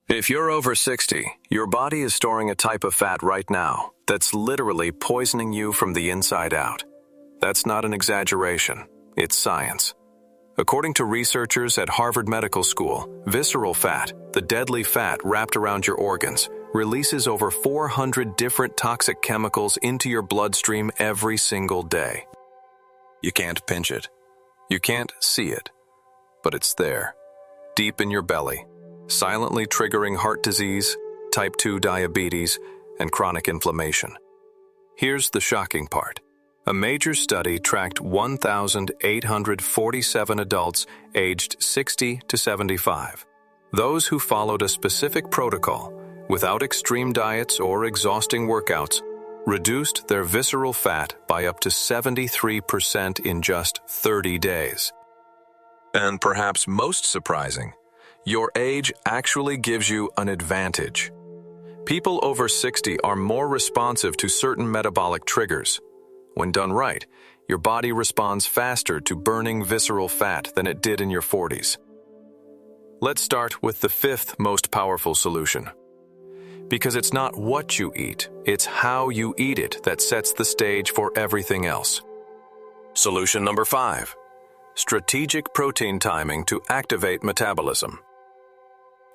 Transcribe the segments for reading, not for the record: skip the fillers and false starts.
If you're over 60, your body is storing a type of fat right now that's literally poisoning you from the inside out. That's not an exaggeration. It's science. According to researchers at Harvard Medical School, visceral fat, the deadly fat wrapped around your organs, releases over 400 different toxic chemicals into your bloodstream every single day. You can't pinch it. You can't see it. But it's there, deep in your belly, silently triggering heart disease, type 2 diabetes, and chronic inflammation. Here's the shocking part. A major study tracked 1,847 adults aged 60 to 75. Those who followed a specific protocol, without extreme diets or exhausting workouts, reduced their visceral fat by up to 73% in just 30 days. And perhaps most surprising, your age actually gives you an advantage. People over 60 are more responsive to certain metabolic triggers. When done right, your body responds faster to burning visceral fat than it did in your 40s. Let's start with the fifth most powerful solution. Because it's not what you eat, it's how you eat it that sets the stage for everything else. Solution number 5. Strategic protein timing to activate metabolism.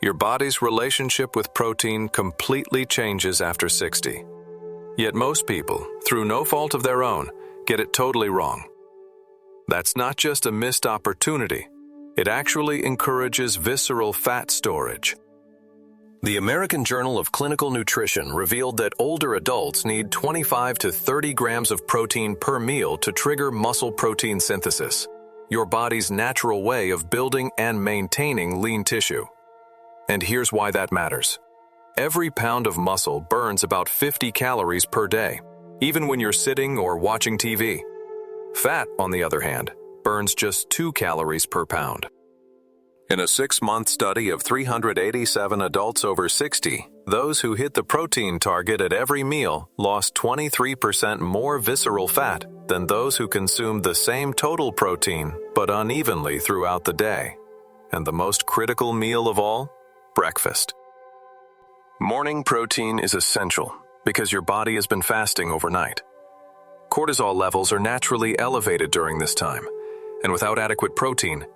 Your body's relationship with protein completely changes after 60. Yet most people, through no fault of their own, get it totally wrong. That's not just a missed opportunity. It actually encourages visceral fat storage. The American Journal of Clinical Nutrition revealed that older adults need 25 to 30 grams of protein per meal to trigger muscle protein synthesis, your body's natural way of building and maintaining lean tissue. And here's why that matters. Every pound of muscle burns about 50 calories per day, even when you're sitting or watching TV. Fat, on the other hand, burns just 2 calories per pound. In a 6-month study of 387 adults over 60, those who hit the protein target at every meal lost 23% more visceral fat than those who consumed the same total protein but unevenly throughout the day. And the most critical meal of all? Breakfast. Morning protein is essential because your body has been fasting overnight. Cortisol levels are naturally elevated during this time, and without adequate protein,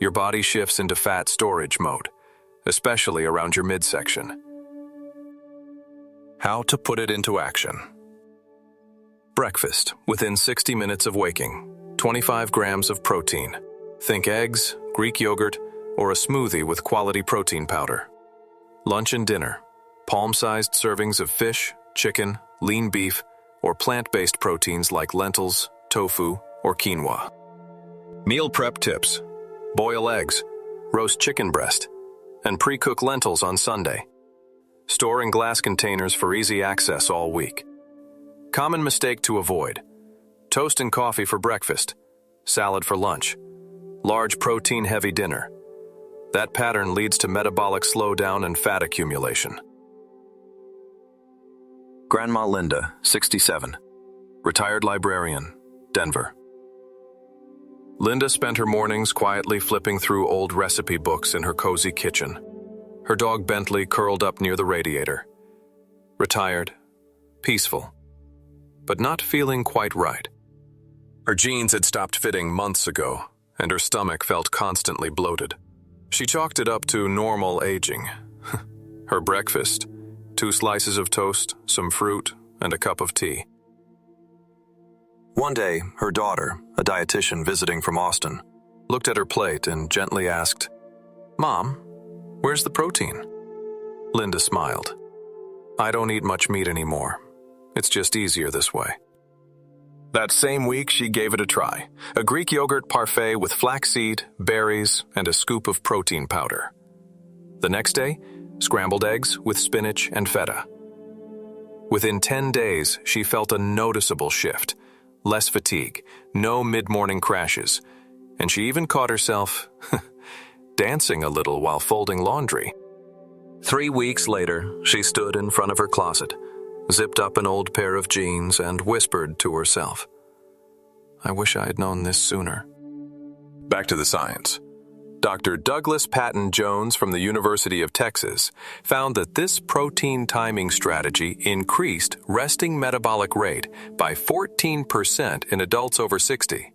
your body shifts into fat storage mode, especially around your midsection. How to put it into action. Breakfast, within 60 minutes of waking. 25 grams of protein. Think eggs, Greek yogurt, or a smoothie with quality protein powder. Lunch and dinner. Palm-sized servings of fish, chicken, lean beef, or plant-based proteins like lentils, tofu, or quinoa. Meal prep tips. Boil eggs, roast chicken breast, and pre-cook lentils on Sunday. Store in glass containers for easy access all week. Common mistake to avoid. Toast and coffee for breakfast, salad for lunch, large protein-heavy dinner. That pattern leads to metabolic slowdown and fat accumulation. Grandma Linda, 67, retired librarian, Denver. Linda spent her mornings quietly flipping through old recipe books in her cozy kitchen. Her dog Bentley curled up near the radiator. Retired, peaceful, but not feeling quite right. Her jeans had stopped fitting months ago, and her stomach felt constantly bloated. She chalked it up to normal aging. Her breakfast, 2 slices of toast, some fruit, and a cup of tea. One day, her daughter, a dietitian visiting from Austin, looked at her plate and gently asked, "Mom, where's the protein?" Linda smiled. "I don't eat much meat anymore. It's just easier this way." That same week, she gave it a try. A Greek yogurt parfait with flaxseed, berries, and a scoop of protein powder. The next day, scrambled eggs with spinach and feta. Within 10 days, she felt a noticeable shift. Less fatigue, no mid-morning crashes, and she even caught herself dancing a little while folding laundry. 3 weeks later, she stood in front of her closet, zipped up an old pair of jeans, and whispered to herself, "I wish I had known this sooner." Back to the science. Dr. Douglas Patton Jones from the University of Texas found that this protein timing strategy increased resting metabolic rate by 14% in adults over 60,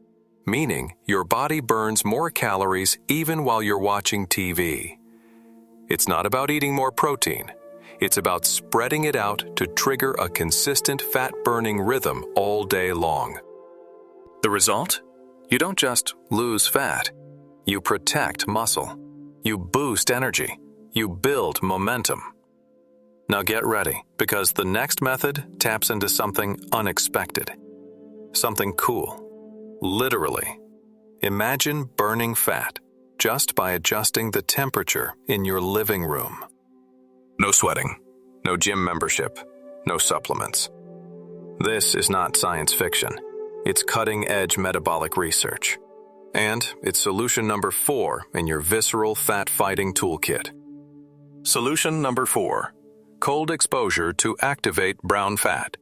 meaning your body burns more calories even while you're watching TV. It's not about eating more protein. It's about spreading it out to trigger a consistent fat-burning rhythm all day long. The result? You don't just lose fat. You protect muscle. You boost energy. You build momentum. Now get ready, because the next method taps into something unexpected. Something cool. Literally. Imagine burning fat just by adjusting the temperature in your living room. No sweating, no gym membership, no supplements. This is not science fiction. It's cutting-edge metabolic research. And it's solution number 4 in your Visceral Fat-Fighting Toolkit. Solution number 4. Cold exposure to activate brown fat.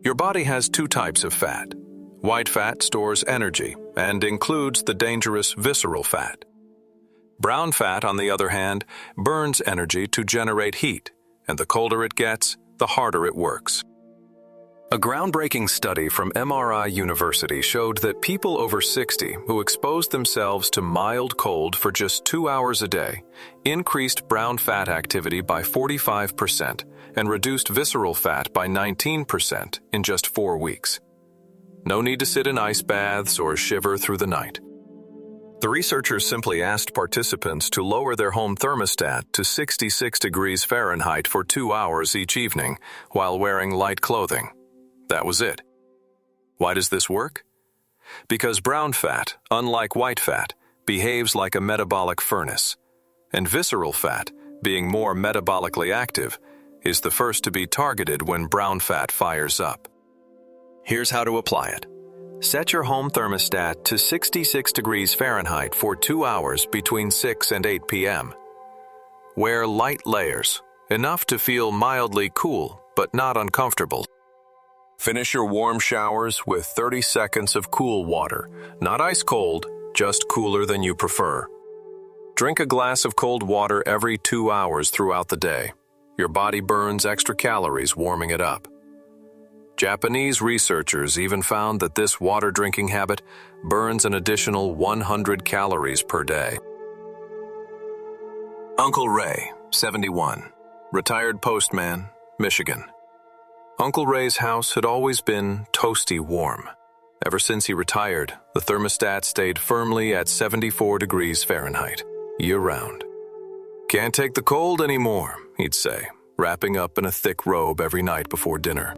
Your body has 2 types of fat. White fat stores energy and includes the dangerous visceral fat. Brown fat, on the other hand, burns energy to generate heat, and the colder it gets, the harder it works. A groundbreaking study from MRI University showed that people over 60 who exposed themselves to mild cold for just 2 hours a day increased brown fat activity by 45% and reduced visceral fat by 19% in just 4 weeks. No need to sit in ice baths or shiver through the night. The researchers simply asked participants to lower their home thermostat to 66 degrees Fahrenheit for 2 hours each evening while wearing light clothing. That was it. Why does this work? Because brown fat, unlike white fat, behaves like a metabolic furnace, and visceral fat, being more metabolically active, is the first to be targeted when brown fat fires up. Here's how to apply it. Set your home thermostat to 66 degrees Fahrenheit for 2 hours between 6 and 8 p.m. Wear light layers, enough to feel mildly cool but not uncomfortable. Finish your warm showers with 30 seconds of cool water, not ice cold, just cooler than you prefer. Drink a glass of cold water every 2 hours throughout the day. Your body burns extra calories warming it up. Japanese researchers even found that this water drinking habit burns an additional 100 calories per day. Uncle Ray, 71, retired postman, Michigan. Uncle Ray's house had always been toasty warm. Ever since he retired, the thermostat stayed firmly at 74 degrees Fahrenheit, year-round. "Can't take the cold anymore," he'd say, wrapping up in a thick robe every night before dinner.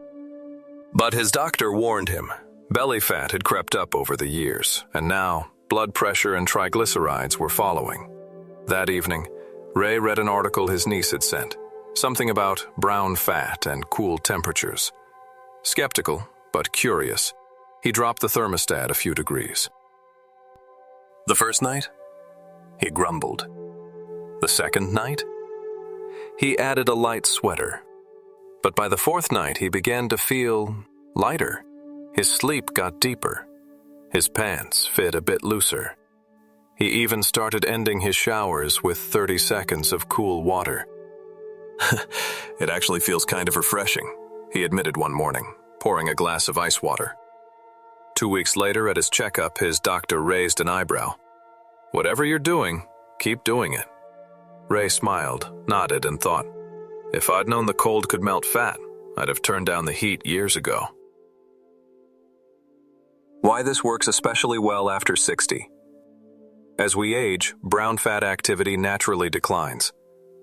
But his doctor warned him. Belly fat had crept up over the years, and now blood pressure and triglycerides were following. That evening, Ray read an article his niece had sent. Something about brown fat and cool temperatures. Skeptical, but curious, he dropped the thermostat a few degrees. The first night, he grumbled. The second night, he added a light sweater. But by the fourth night, he began to feel lighter. His sleep got deeper. His pants fit a bit looser. He even started ending his showers with 30 seconds of cool water. "It actually feels kind of refreshing," he admitted one morning, pouring a glass of ice water. 2 weeks later, at his checkup, his doctor raised an eyebrow. "Whatever you're doing, keep doing it." Ray smiled, nodded, and thought, "If I'd known the cold could melt fat, I'd have turned down the heat years ago." Why this works especially well after 60. As we age, brown fat activity naturally declines.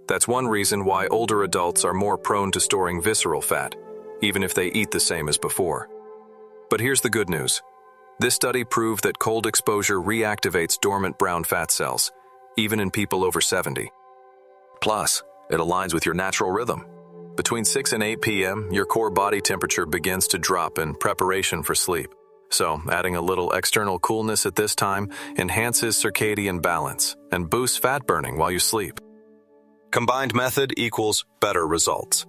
That's one reason why older adults are more prone to storing visceral fat, even if they eat the same as before. But here's the good news. This study proved that cold exposure reactivates dormant brown fat cells, even in people over 70. Plus, it aligns with your natural rhythm. Between 6 and 8 p.m., your core body temperature begins to drop in preparation for sleep. So, adding a little external coolness at this time enhances circadian balance and boosts fat burning while you sleep. Combined method equals better results.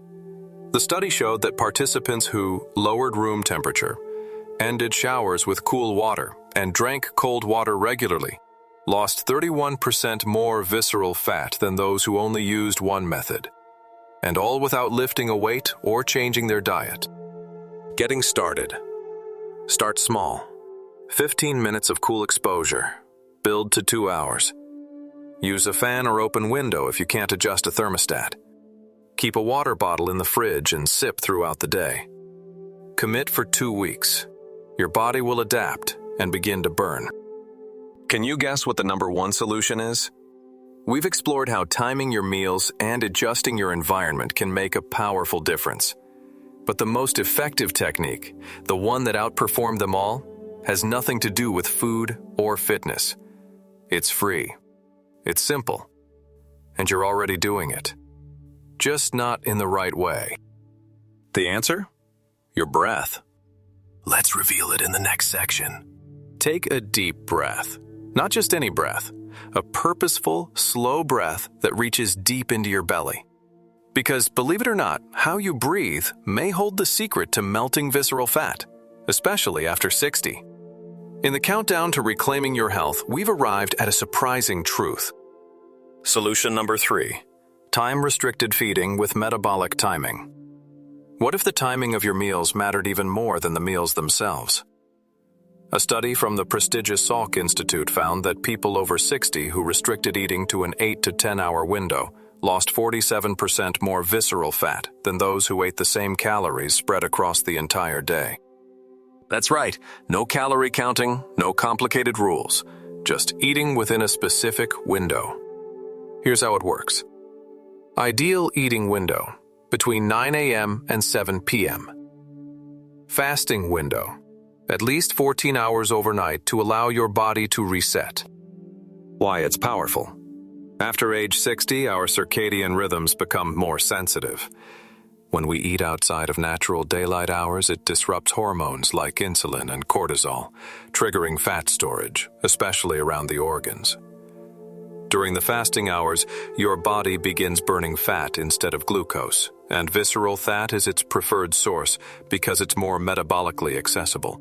The study showed that participants who lowered room temperature, ended showers with cool water, and drank cold water regularly lost 31% more visceral fat than those who only used one method, and all without lifting a weight or changing their diet. Getting started. Start small. 15 minutes of cool exposure. Build to 2 hours. Use a fan or open window if you can't adjust a thermostat. Keep a water bottle in the fridge and sip throughout the day. Commit for 2 weeks. Your body will adapt and begin to burn. Can you guess what the number one solution is? We've explored how timing your meals and adjusting your environment can make a powerful difference. But the most effective technique, the one that outperformed them all, has nothing to do with food or fitness. It's free. It's simple. And you're already doing it. Just not in the right way. The answer? Your breath. Let's reveal it in the next section. Take a deep breath. Not just any breath. A purposeful, slow breath that reaches deep into your belly. Because, believe it or not, how you breathe may hold the secret to melting visceral fat, especially after 60. In the countdown to reclaiming your health, we've arrived at a surprising truth. Solution number 3. Time-restricted feeding with metabolic timing. What if the timing of your meals mattered even more than the meals themselves? A study from the prestigious Salk Institute found that people over 60 who restricted eating to an 8 to 10 hour window lost 47% more visceral fat than those who ate the same calories spread across the entire day. That's right, no calorie counting, no complicated rules, just eating within a specific window. Here's how it works. Ideal eating window, between 9 a.m. and 7 p.m. Fasting window, at least 14 hours overnight to allow your body to reset. Why it's powerful. After age 60, our circadian rhythms become more sensitive. When we eat outside of natural daylight hours, it disrupts hormones like insulin and cortisol, triggering fat storage, especially around the organs. During the fasting hours, your body begins burning fat instead of glucose, and visceral fat is its preferred source because it's more metabolically accessible.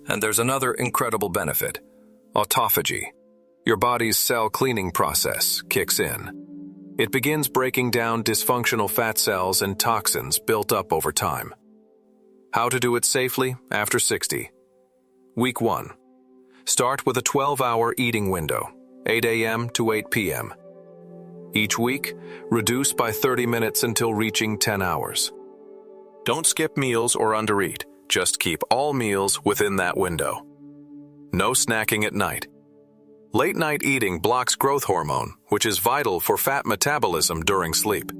And there's another incredible benefit: autophagy. Your body's cell cleaning process kicks in. It begins breaking down dysfunctional fat cells and toxins built up over time. How to do it safely after 60. Week 1. Start with a 12-hour eating window, 8 a.m. to 8 p.m. Each week, reduce by 30 minutes until reaching 10 hours. Don't skip meals or undereat. Just keep all meals within that window. No snacking at night. Late-night eating blocks growth hormone, which is vital for fat metabolism during sleep.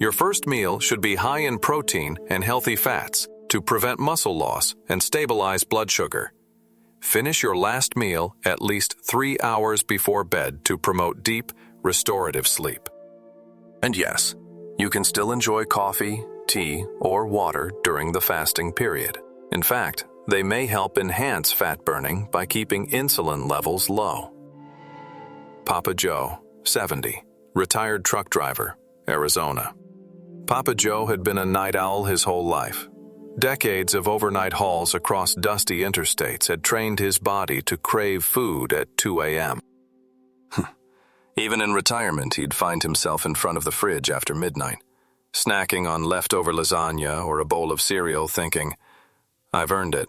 Your first meal should be high in protein and healthy fats to prevent muscle loss and stabilize blood sugar. Finish your last meal at least 3 hours before bed to promote deep, restorative sleep. And yes, you can still enjoy coffee, tea, or water during the fasting period. In fact, they may help enhance fat burning by keeping insulin levels low. Papa Joe, 70, retired truck driver, Arizona. Papa Joe had been a night owl his whole life. Decades of overnight hauls across dusty interstates had trained his body to crave food at 2 a.m. Even in retirement, he'd find himself in front of the fridge after midnight, snacking on leftover lasagna or a bowl of cereal, thinking, "I've earned it."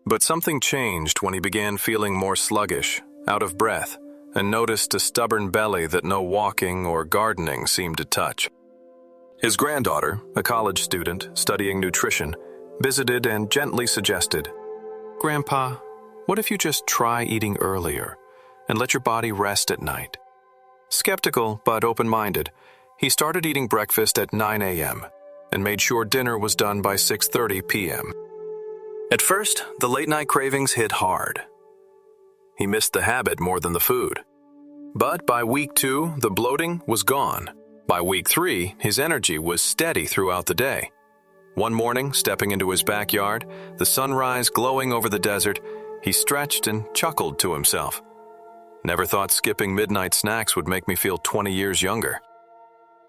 But something changed when he began feeling more sluggish, out of breath, and noticed a stubborn belly that no walking or gardening seemed to touch. His granddaughter, a college student studying nutrition, visited and gently suggested, "Grandpa, what if you just try eating earlier and let your body rest at night?" Skeptical but open-minded, he started eating breakfast at 9 a.m. and made sure dinner was done by 6:30 p.m. At first, the late-night cravings hit hard. He missed the habit more than the food. But by week 2, the bloating was gone. By week 3, his energy was steady throughout the day. One morning, stepping into his backyard, the sunrise glowing over the desert, he stretched and chuckled to himself. Never thought skipping midnight snacks would make me feel 20 years younger.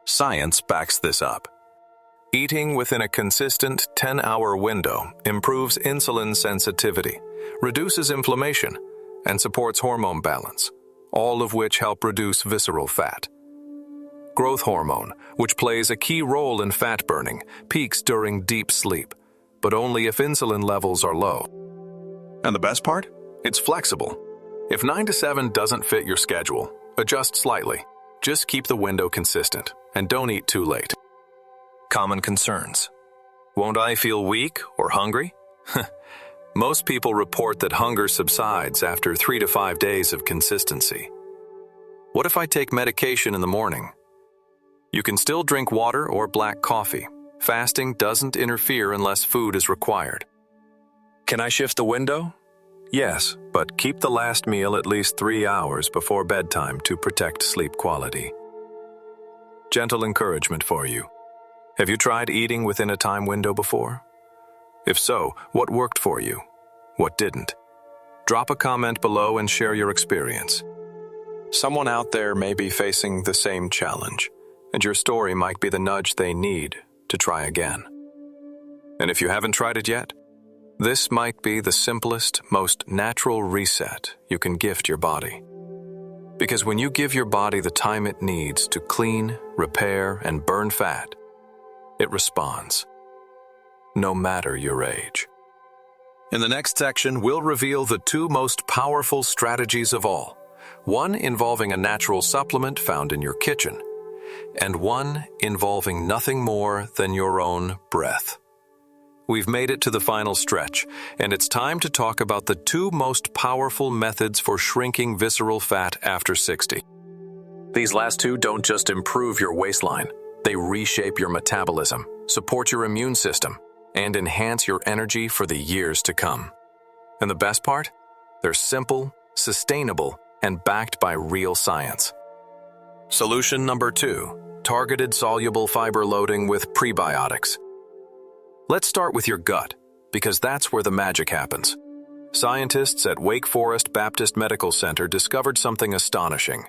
Science backs this up. Eating within a consistent 10-hour window improves insulin sensitivity, reduces inflammation, and supports hormone balance, all of which help reduce visceral fat. Growth hormone, which plays a key role in fat burning, peaks during deep sleep, but only if insulin levels are low. And the best part? It's flexible. If 9 to 7 doesn't fit your schedule, adjust slightly. Just keep the window consistent, and don't eat too late. Common concerns. Won't I feel weak or hungry? Most people report that hunger subsides after 3 to 5 days of consistency. What if I take medication in the morning? You can still drink water or black coffee. Fasting doesn't interfere unless food is required. Can I shift the window? Yes, but keep the last meal at least 3 hours before bedtime to protect sleep quality. Gentle encouragement for you. Have you tried eating within a time window before? If so, what worked for you? What didn't? Drop a comment below and share your experience. Someone out there may be facing the same challenge, and your story might be the nudge they need to try again. And if you haven't tried it yet, this might be the simplest, most natural reset you can gift your body. Because when you give your body the time it needs to clean, repair, and burn fat, it responds, no matter your age. In the next section, we'll reveal the 2 most powerful strategies of all, one involving a natural supplement found in your kitchen, and one involving nothing more than your own breath. We've made it to the final stretch, and it's time to talk about the 2 most powerful methods for shrinking visceral fat after 60. These last 2 don't just improve your waistline, they reshape your metabolism, support your immune system, and enhance your energy for the years to come. And the best part? They're simple, sustainable, and backed by real science. Solution number 2, targeted soluble fiber loading with prebiotics. Let's start with your gut, because that's where the magic happens. Scientists at Wake Forest Baptist Medical Center discovered something astonishing.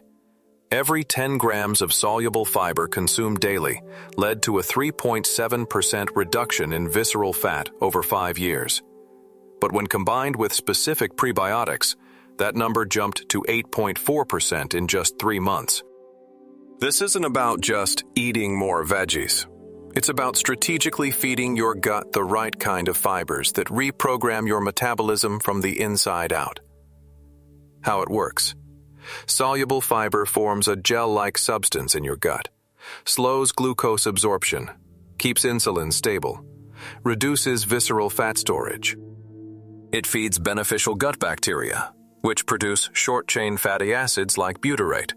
Every 10 grams of soluble fiber consumed daily led to a 3.7% reduction in visceral fat over 5 years. But when combined with specific prebiotics, that number jumped to 8.4% in just 3 months. This isn't about just eating more veggies. It's about strategically feeding your gut the right kind of fibers that reprogram your metabolism from the inside out. How it works. Soluble fiber forms a gel-like substance in your gut, slows glucose absorption, keeps insulin stable, reduces visceral fat storage. It feeds beneficial gut bacteria, which produce short-chain fatty acids like butyrate.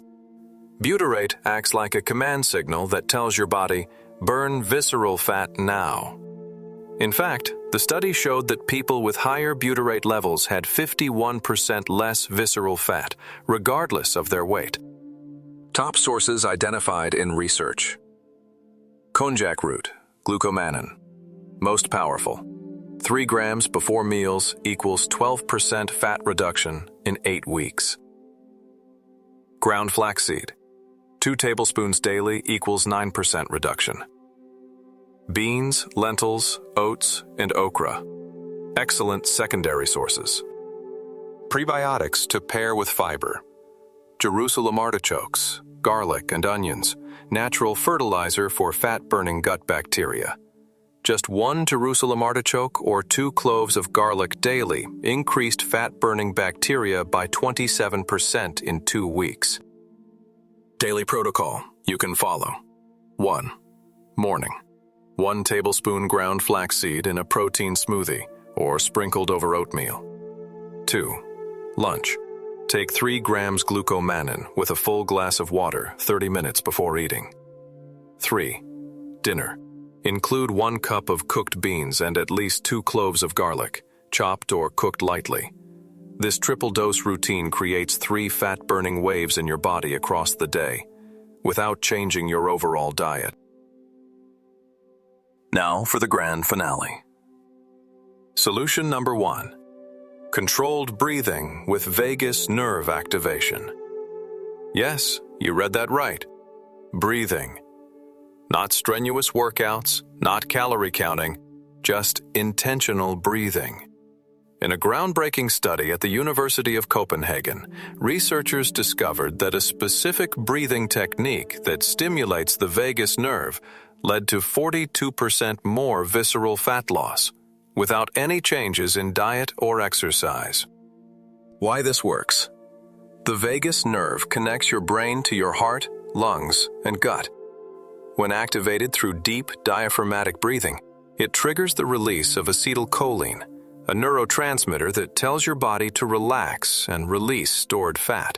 Butyrate acts like a command signal that tells your body, burn visceral fat now. In fact, the study showed that people with higher butyrate levels had 51% less visceral fat, regardless of their weight. Top sources identified in research. Konjac root, glucomannan. Most powerful. 3 grams before meals equals 12% fat reduction in 8 weeks. Ground flaxseed. 2 tablespoons daily equals 9% reduction. Beans, lentils, oats, and okra. Excellent secondary sources. Prebiotics to pair with fiber. Jerusalem artichokes, garlic, and onions. Natural fertilizer for fat-burning gut bacteria. Just 1 Jerusalem artichoke or 2 cloves of garlic daily increased fat-burning bacteria by 27% in 2 weeks. Daily protocol you can follow. 1. Morning. 1 tablespoon ground flaxseed in a protein smoothie or sprinkled over oatmeal. 2. Lunch. Take 3 grams glucomannan with a full glass of water 30 minutes before eating. 3. Dinner. Include 1 cup of cooked beans and at least 2 cloves of garlic, chopped or cooked lightly. This triple-dose routine creates 3 fat-burning waves in your body across the day, without changing your overall diet. Now for the grand finale. Solution number 1. Controlled breathing with vagus nerve activation. Yes, you read that right. Breathing. Not strenuous workouts, not calorie counting, just intentional breathing. In a groundbreaking study at the University of Copenhagen, researchers discovered that a specific breathing technique that stimulates the vagus nerve led to 42% more visceral fat loss, without any changes in diet or exercise. Why this works? The vagus nerve connects your brain to your heart, lungs, and gut. When activated through deep diaphragmatic breathing, it triggers the release of acetylcholine, a neurotransmitter that tells your body to relax and release stored fat,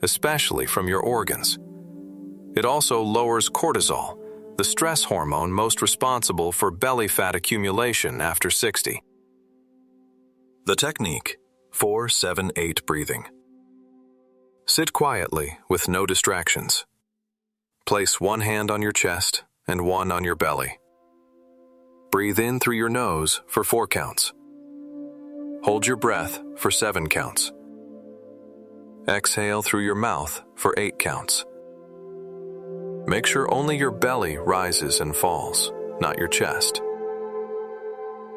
especially from your organs. It also lowers cortisol, the stress hormone most responsible for belly fat accumulation after 60. The technique, 4-7-8 breathing. Sit quietly with no distractions. Place one hand on your chest and one on your belly. Breathe in through your nose for 4 counts. Hold your breath for 7 counts. Exhale through your mouth for 8 counts. Make sure only your belly rises and falls, not your chest.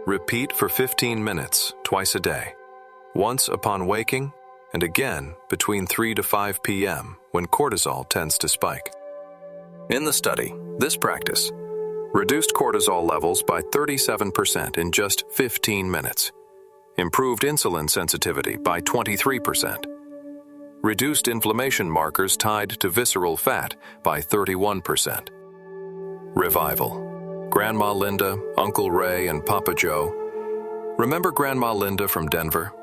Repeat for 15 minutes twice a day, once upon waking and again between 3 to 5 p.m. when cortisol tends to spike. In the study, this practice reduced cortisol levels by 37% in just 15 minutes, improved insulin sensitivity by 23%, reduced inflammation markers tied to visceral fat by 31%. Revival. Grandma Linda, Uncle Ray, and Papa Joe. Remember Grandma Linda from Denver?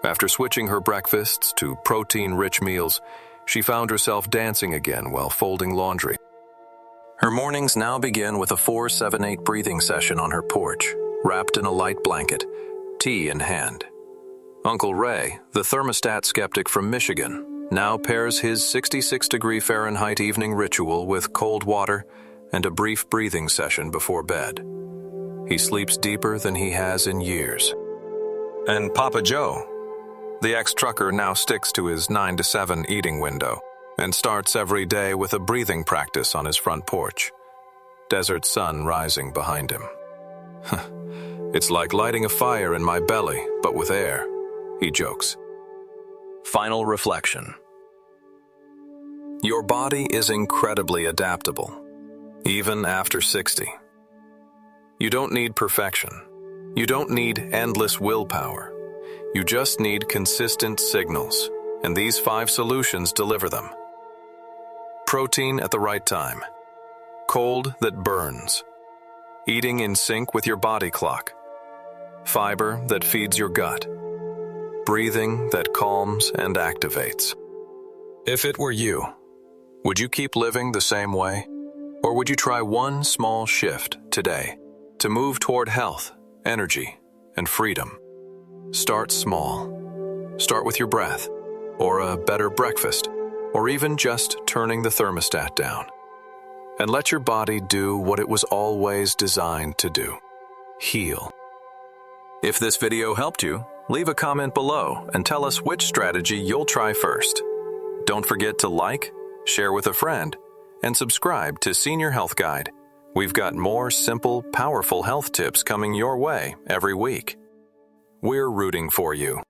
After switching her breakfasts to protein-rich meals, she found herself dancing again while folding laundry. Her mornings now begin with a 4-7-8 breathing session on her porch, wrapped in a light blanket, tea in hand. Uncle Ray, the thermostat skeptic from Michigan, now pairs his 66-degree Fahrenheit evening ritual with cold water and a brief breathing session before bed. He sleeps deeper than he has in years. And Papa Joe, the ex-trucker, now sticks to his 9 to 7 eating window and starts every day with a breathing practice on his front porch, desert sun rising behind him. It's like lighting a fire in my belly, but with air, he jokes. Final reflection. Your body is incredibly adaptable, even after 60. You don't need perfection. You don't need endless willpower. You just need consistent signals, and these 5 solutions deliver them. Protein at the right time. Cold that burns. Eating in sync with your body clock. Fiber that feeds your gut. Breathing that calms and activates. If it were you, would you keep living the same way? Or would you try one small shift today to move toward health, energy, and freedom? Start small. Start with your breath, or a better breakfast, or even just turning the thermostat down. And let your body do what it was always designed to do. Heal. If this video helped you, leave a comment below and tell us which strategy you'll try first. Don't forget to like, share with a friend, and subscribe to Senior Health Guide. We've got more simple, powerful health tips coming your way every week. We're rooting for you.